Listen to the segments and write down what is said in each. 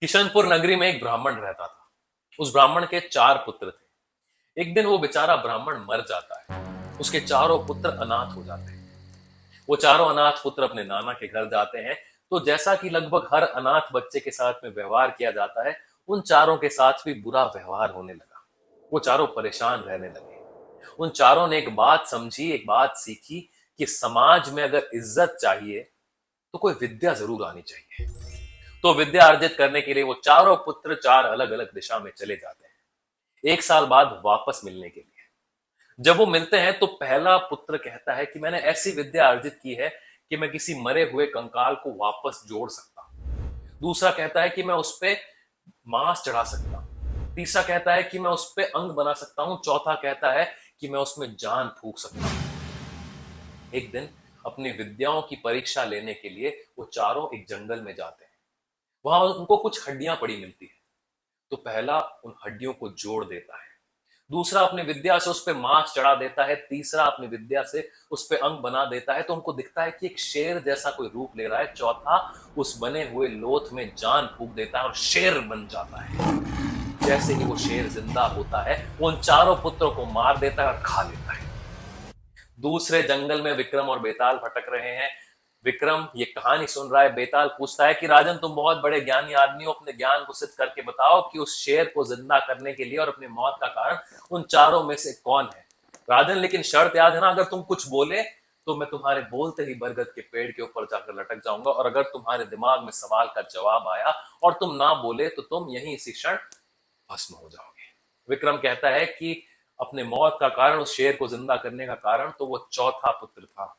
किशनपुर नगरी में एक ब्राह्मण रहता था। उस ब्राह्मण के 4 पुत्र थे। एक दिन वो बेचारा ब्राह्मण मर जाता है। उसके चारों पुत्र अनाथ हो जाते हैं। वो चारों अनाथ पुत्र अपने नाना के घर जाते हैं। तो जैसा कि लगभग हर अनाथ बच्चे के साथ में व्यवहार किया जाता है, उन चारों के साथ भी बुरा व्यवहार होने लगा। वो चारों परेशान रहने लगे। उन चारों ने एक बात समझी, एक बात सीखी कि समाज में अगर इज्जत चाहिए तो कोई विद्या जरूर आनी चाहिए। तो विद्या अर्जित करने के लिए वो चारों पुत्र 4 अलग अलग दिशा में चले जाते हैं। 1 साल बाद वापस मिलने के लिए जब वो मिलते हैं तो पहला पुत्र कहता है कि मैंने ऐसी विद्या अर्जित की है कि मैं किसी मरे हुए कंकाल को वापस जोड़ सकता हूं। दूसरा कहता है कि मैं उस पे मांस चढ़ा सकता हूं। तीसरा कहता है कि मैं उस पे अंग बना सकता हूं। चौथा कहता है कि मैं उसमें जान फूंक सकता हूं। एक दिन अपनी विद्याओं की परीक्षा लेने के लिए वो चारों एक जंगल में जाते हैं। वहां उनको कुछ हड्डियां पड़ी मिलती है। तो पहला उन हड्डियों को जोड़ देता है। दूसरा अपनी विद्या से उस पे मांस चढ़ा देता है। तीसरा अपनी विद्या से उस पे अंग बना देता है। तो उनको दिखता है कि एक शेर जैसा कोई रूप ले रहा है। चौथा उस बने हुए लोथ में जान फूंक देता है और शेर बन जाता है। जैसे ही वो शेर जिंदा होता है, वो उन चारों पुत्रों को मार देता है और खा लेता है। दूसरे जंगल में विक्रम और बेताल भटक रहे हैं। विक्रम ये कहानी सुन रहा है। बेताल पूछता है कि राजन, तुम बहुत बड़े ज्ञानी आदमी हो, अपने ज्ञान को सिद्ध करके बताओ कि उस शेर को जिंदा करने के लिए और अपनी मौत का कारण उन चारों में से कौन है। राजन, लेकिन शर्त याद है ना, अगर तुम कुछ बोले तो मैं तुम्हारे बोलते ही बरगद के पेड़ के ऊपर जाकर लटक जाऊंगा, और अगर तुम्हारे दिमाग में सवाल का जवाब आया और तुम ना बोले तो तुम यहीं इसी क्षण भस्म हो जाओगे। विक्रम कहता है कि अपने मौत का कारण, उस शेर को जिंदा करने का कारण तो वो चौथा पुत्र था।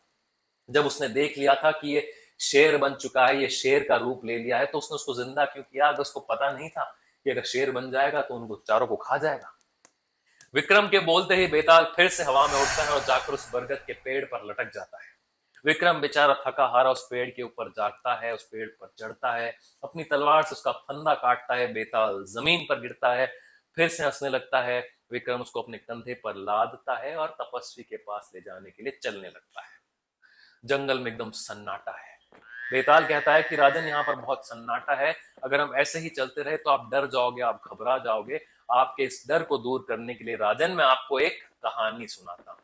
जब उसने देख लिया था कि ये शेर बन चुका है, ये शेर का रूप ले लिया है, तो उसने उसको जिंदा क्यों किया? अगर उसको पता नहीं था कि अगर शेर बन जाएगा तो उनको चारों को खा जाएगा। विक्रम के बोलते ही बेताल फिर से हवा में उड़ता है और जाकर उस बरगद के पेड़ पर लटक जाता है। विक्रम बेचारा थका हारा उस पेड़ के ऊपर जागता है, उस पेड़ पर चढ़ता है, अपनी तलवार से उसका फंदा काटता है। बेताल जमीन पर गिरता है, फिर से हंसने लगता है। विक्रम उसको अपने कंधे पर लादता है और तपस्वी के पास ले जाने के लिए चलने लगता है। जंगल में एकदम सन्नाटा है। बेताल कहता है कि राजन, यहाँ पर बहुत सन्नाटा है। अगर हम ऐसे ही चलते रहे तो आप डर जाओगे, आप घबरा जाओगे। आपके इस डर को दूर करने के लिए राजन, मैं आपको एक कहानी सुनाता हूँ।